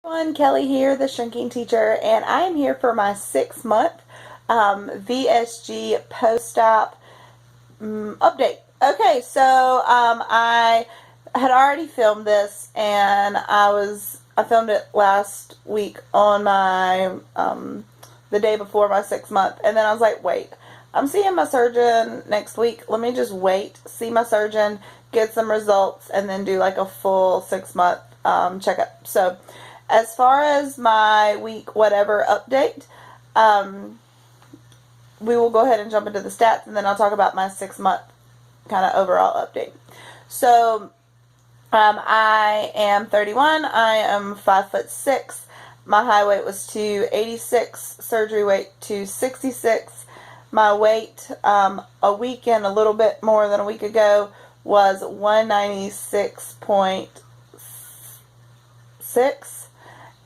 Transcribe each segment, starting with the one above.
Everyone, Kelly here, the shrinking teacher, and I am here for my 6 month VSG post-op update. Okay, so I had already filmed this, and I filmed it last week on my the day before my 6 month, and then I was like, wait, I'm seeing my surgeon next week. Let me just wait, see my surgeon, get some results, and then do like a full 6 month checkup. So as far as my week whatever update, we will go ahead and jump into the stats, and then I'll talk about my 6 month kind of overall update. So I am 31. I am 5'6". My high weight was 286. Surgery weight 266. My weight a week and a little bit more than a week ago was 196.6.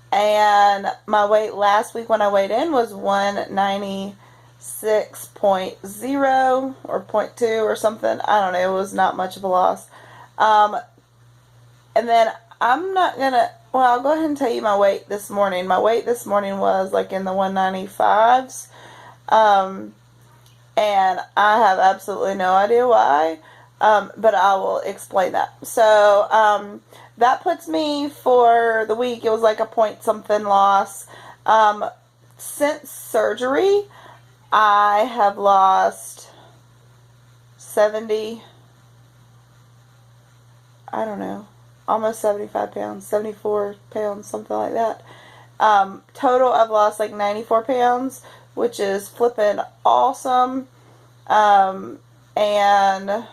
And my weight last week when I weighed in was 196.0 or 0.2 or something. I don't know. It was not much of a loss. And then I'm not going to, well, I'll go ahead and tell you my weight this morning. My weight this morning was like in the 195s. And I have absolutely no idea why. But I will explain that. So, that puts me for the week, it was like a point something loss. Since surgery, I have lost 70, I don't know, almost 75 pounds, 74 pounds, something like that. Total, I've lost like 94 pounds, which is flipping awesome. And I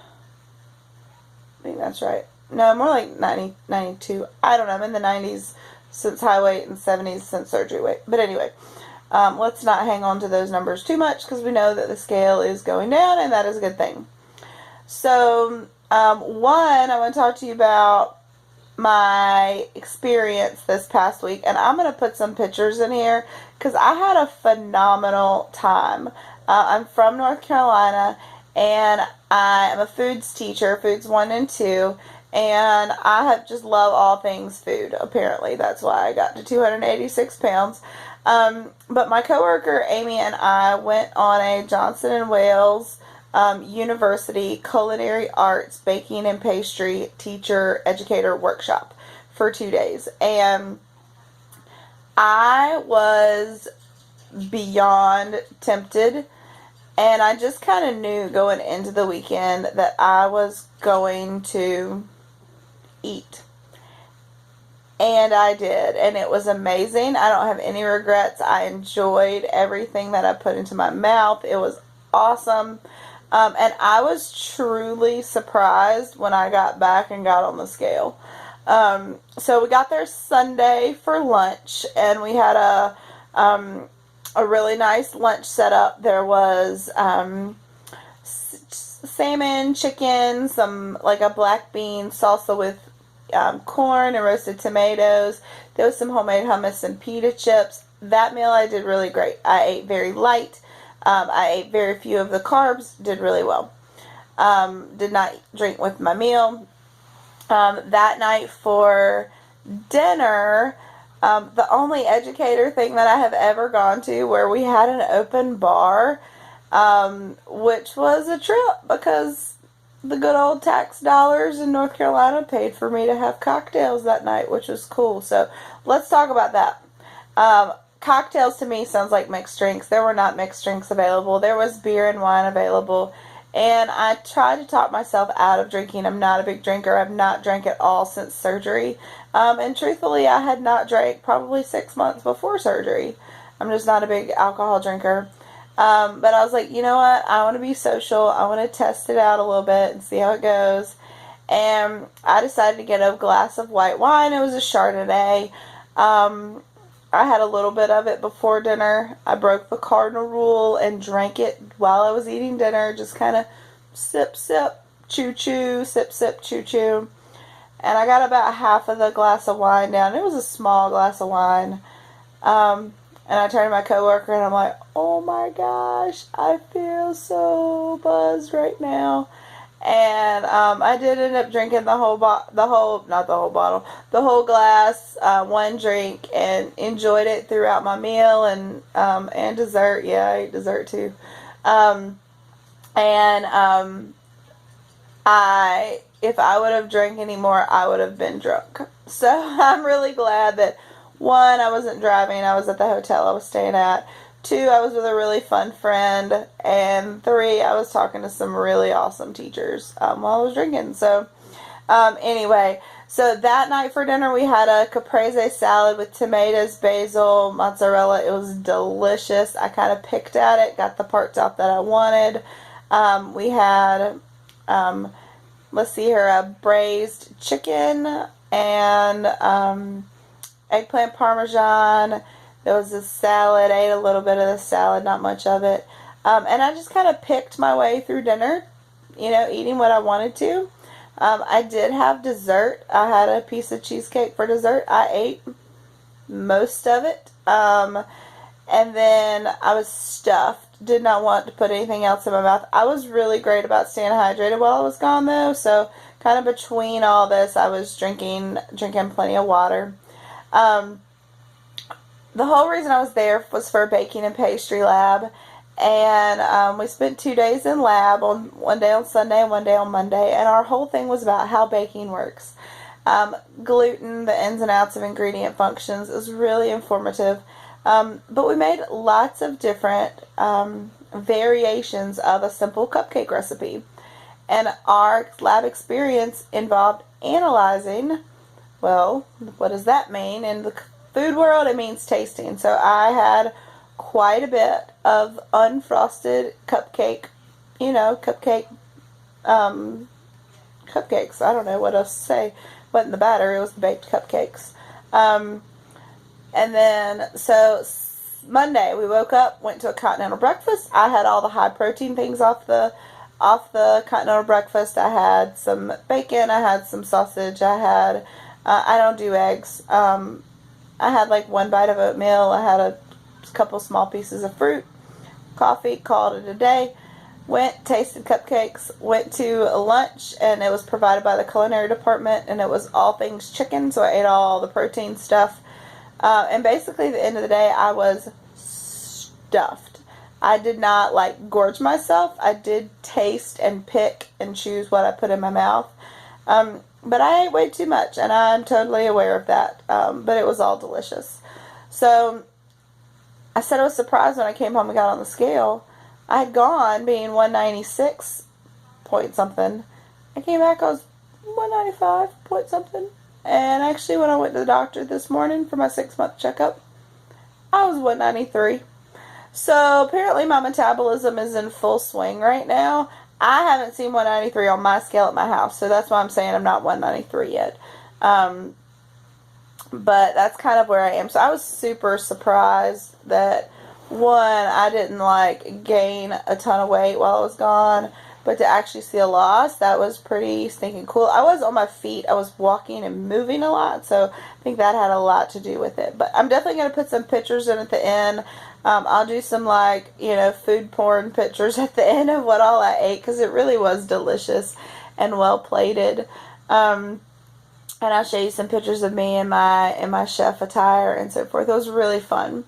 think that's right. No, more like 90, 92. I don't know. I'm in the 90s since high weight and 70s since surgery weight. But anyway, let's not hang on to those numbers too much because we know that the scale is going down, and that is a good thing. So, I want to talk to you about my experience this past week, and I'm going to put some pictures in here because I had a phenomenal time. I'm from North Carolina, and I am a foods teacher, foods 1 and 2, and I have just love all things food. Apparently, that's why I got to 286 pounds. But my coworker Amy and I went on a Johnson & Wales University Culinary Arts Baking and Pastry Teacher Educator Workshop for 2 days, and I was beyond tempted. And I just kind of knew going into the weekend that I was going to eat. And I did. And it was amazing. I don't have any regrets. I enjoyed everything that I put into my mouth. It was awesome. And I was truly surprised when I got back and got on the scale. So we got there Sunday for lunch, and we had a really nice lunch setup. There was salmon, chicken, some like a black bean salsa with corn and roasted tomatoes. There was some homemade hummus and pita chips. That meal I did really great. I ate very light. I ate very few of the carbs. Did really well. Did not drink with my meal. That night for dinner, the only educator thing that I have ever gone to where we had an open bar, which was a trip because the good old tax dollars in North Carolina paid for me to have cocktails that night, which was cool. So let's talk about that. Cocktails to me sounds like mixed drinks. There were not mixed drinks available. There was beer and wine available. And I tried to talk myself out of drinking. I'm not a big drinker. I've not drank at all since surgery. And truthfully, I had not drank probably 6 months before surgery. I'm just not a big alcohol drinker. But I was like, you know what? I want to be social. I want to test it out a little bit and see how it goes. And I decided to get a glass of white wine. It was a Chardonnay. I had a little bit of it before dinner. I broke the cardinal rule and drank it while I was eating dinner. Just kind of sip, sip, chew, chew, sip, sip, chew, chew. And I got about half of the glass of wine down. It was a small glass of wine. And I turned to my coworker and I'm like, oh my gosh, I feel so buzzed right now. And I did end up drinking the whole not the whole bottle, the whole glass, one drink, and enjoyed it throughout my meal and dessert. Yeah, I ate dessert too. And if I would have drank any more, I would have been drunk. So I'm really glad that, one, I wasn't driving, I was at the hotel I was staying at. Two, I was with a really fun friend. And three, I was talking to some really awesome teachers while I was drinking. So anyway, so that night for dinner we had a caprese salad with tomatoes, basil, mozzarella. It was delicious. I kind of picked at it, got the parts out that I wanted. We had, let's see here, a braised chicken and eggplant parmesan. There was a salad. I ate a little bit of the salad, not much of it. And I just kind of picked my way through dinner, eating what I wanted to. I did have dessert. I had a piece of cheesecake for dessert. I ate most of it. And then I was stuffed. Did not want to put anything else in my mouth. I was really great about staying hydrated while I was gone, though. So kind of between all this, I was drinking plenty of water. The whole reason I was there was for a baking and pastry lab. And we spent 2 days in lab, one day on Sunday and one day on Monday. And our whole thing was about how baking works. Gluten, the ins and outs of ingredient functions. It was really informative. But we made lots of different variations of a simple cupcake recipe. And our lab experience involved analyzing, well, what does that mean? In the food world, it means tasting. So I had quite a bit of unfrosted cupcakes. I don't know what else to say. Wasn't the batter, it was the baked cupcakes. And then, so Monday, we woke up, went to a continental breakfast. I had all the high protein things off the continental breakfast. I had some bacon, I had some sausage, I don't do eggs. I had like one bite of oatmeal, I had a couple small pieces of fruit, coffee, called it a day. Went, tasted cupcakes, went to lunch, and it was provided by the culinary department, and it was all things chicken, so I ate all the protein stuff. And basically, at the end of the day, I was stuffed. I did not, gorge myself. I did taste and pick and choose what I put in my mouth. But I ate way too much, and I'm totally aware of that. But it was all delicious. So, I said I was surprised when I came home and got on the scale. I had gone being 196 point something. I came back, I was 195 point something. And actually, when I went to the doctor this morning for my 6-month checkup, I was 193. So apparently my metabolism is in full swing right now. I haven't seen 193 on my scale at my house, so that's why I'm saying I'm not 193 yet. But that's kind of where I am. So I was super surprised that, one, I didn't gain a ton of weight while I was gone. But to actually see a loss, that was pretty stinking cool. I was on my feet. I was walking and moving a lot. So I think that had a lot to do with it. But I'm definitely going to put some pictures in at the end. I'll do some food porn pictures at the end of what all I ate. Because it really was delicious and well plated. And I'll show you some pictures of me in my chef attire and so forth. It was really fun.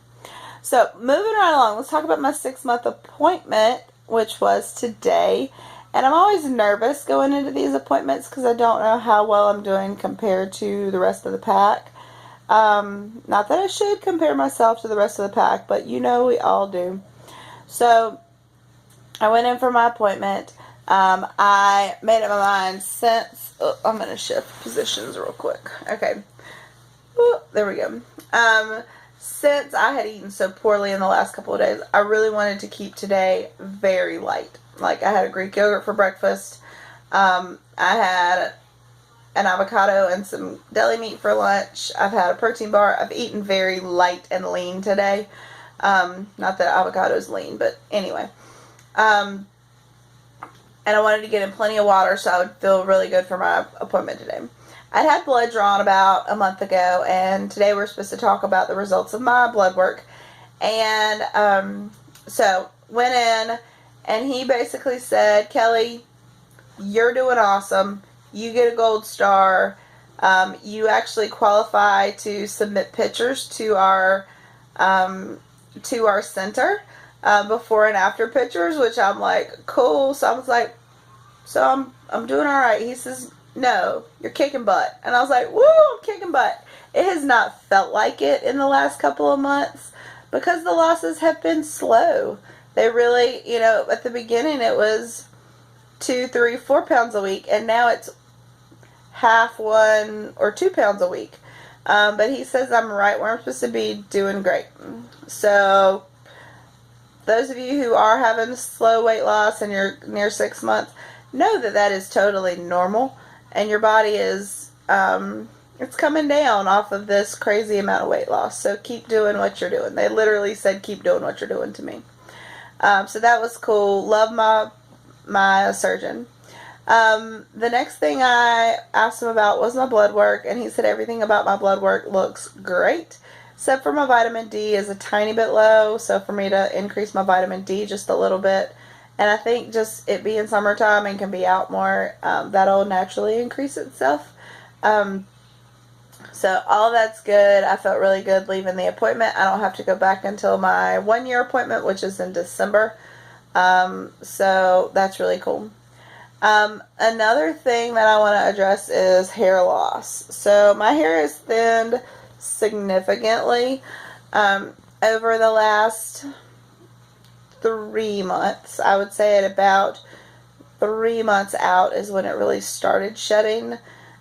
So moving right along, let's talk about my 6-month appointment, which was today. And I'm always nervous going into these appointments because I don't know how well I'm doing compared to the rest of the pack. Not that I should compare myself to the rest of the pack, but we all do. So I went in for my appointment. I made up my mind since... I'm going to shift positions real quick. Okay. Ooh, there we go. Since I had eaten so poorly in the last couple of days, I really wanted to keep today very light. I had a Greek yogurt for breakfast. I had an avocado and some deli meat for lunch. I've had a protein bar. I've eaten very light and lean today. Not that avocado is lean, but anyway. And I wanted to get in plenty of water so I would feel really good for my appointment today. I'd had blood drawn about a month ago, and today we're supposed to talk about the results of my blood work. And so went in, and he basically said, Kelly, you're doing awesome. You get a gold star. You actually qualify to submit pictures to our center, before and after pictures, which I'm like, cool. So I was like, so I'm doing all right. He says, no, you're kicking butt. And I was like, woo, I'm kicking butt. It has not felt like it in the last couple of months because the losses have been slow. They really, at the beginning it was 2, 3, 4 pounds a week, and now it's half 1 or 2 pounds a week. But he says I'm right where I'm supposed to be, doing great. So those of you who are having slow weight loss and you're near 6 months, know that that is totally normal, and your body is it's coming down off of this crazy amount of weight loss. So keep doing what you're doing. They literally said keep doing what you're doing to me. So that was cool. Love my surgeon. The next thing I asked him about was my blood work, and he said everything about my blood work looks great, except for my vitamin D is a tiny bit low, so for me to increase my vitamin D just a little bit, and I think just it being summertime and can be out more, that'll naturally increase itself. So all that's good. I felt really good leaving the appointment. I don't have to go back until my 1-year appointment, which is in December. So that's really cool. Another thing that I want to address is hair loss. So my hair has thinned significantly over the last 3 months. I would say at about 3 months out is when it really started shedding.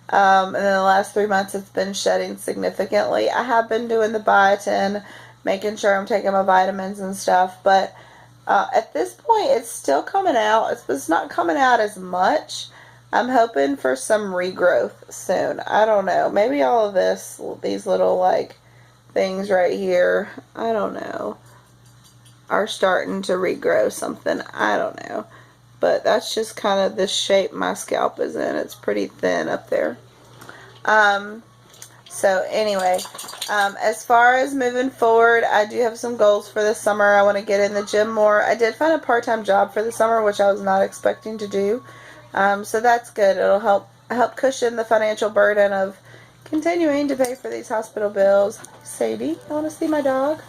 And then the last 3 months it's been shedding significantly. I have been doing the biotin, making sure I'm taking my vitamins and stuff, but at this point it's still coming out. It's not coming out as much. I'm hoping for some regrowth soon. I don't know. Maybe all of these little like things right here, I don't know, are starting to regrow something. I don't know. But that's just kind of the shape my scalp is in. It's pretty thin up there. So anyway, as far as moving forward, I do have some goals for this summer. I want to get in the gym more. I did find a part-time job for the summer, which I was not expecting to do. So that's good. It'll help cushion the financial burden of continuing to pay for these hospital bills. Sadie, you want to see my dog?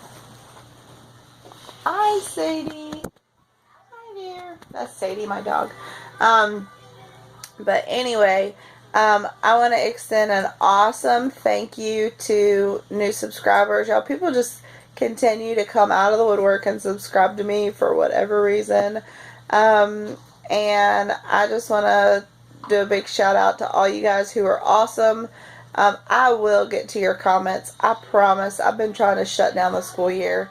Hi, Sadie. Hi there. That's Sadie, my dog. But anyway, I want to extend an awesome thank you to new subscribers. Y'all, people just continue to come out of the woodwork and subscribe to me for whatever reason. And I just want to do a big shout out to all you guys who are awesome. I will get to your comments. I promise. I've been trying to shut down the school year